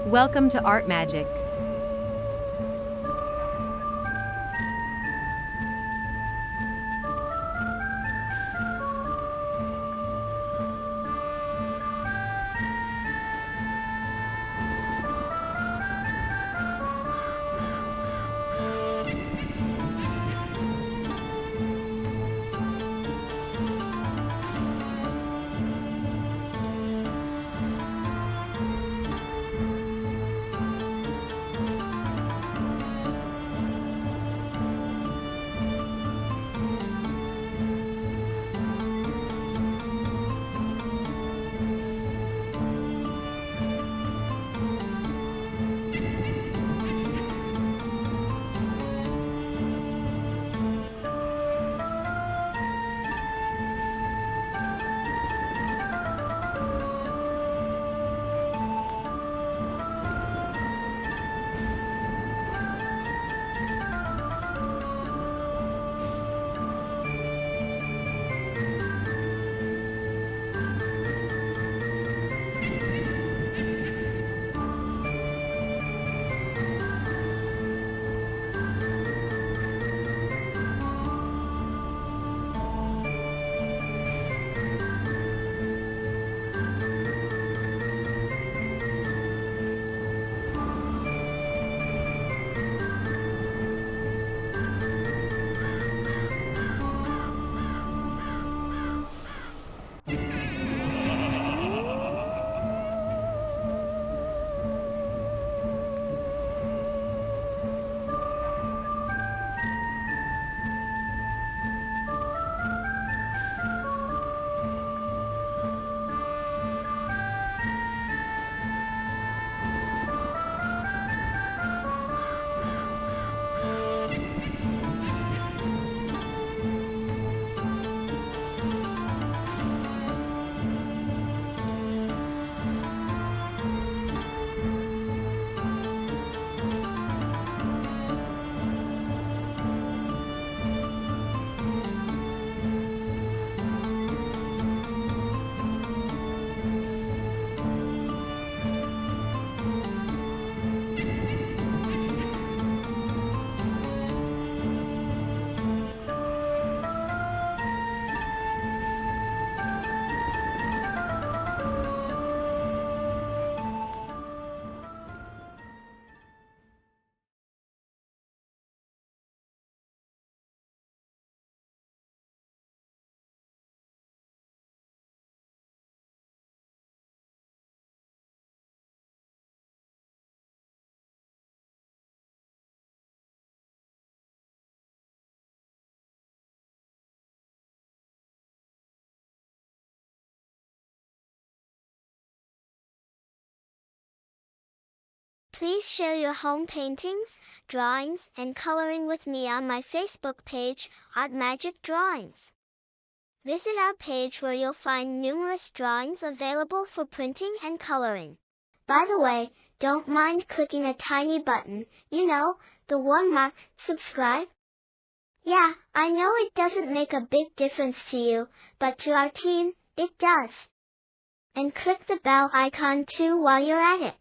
Welcome to Art Magic. Please share your home paintings, drawings, and coloring with me on my Facebook page, Art Magic Drawings. Visit our page where you'll find numerous drawings available for printing and coloring. By the way, don't mind clicking a tiny button, the one marked subscribe. Yeah, I know it doesn't make a big difference to you, but to our team, it does. And click the bell icon too while you're at it.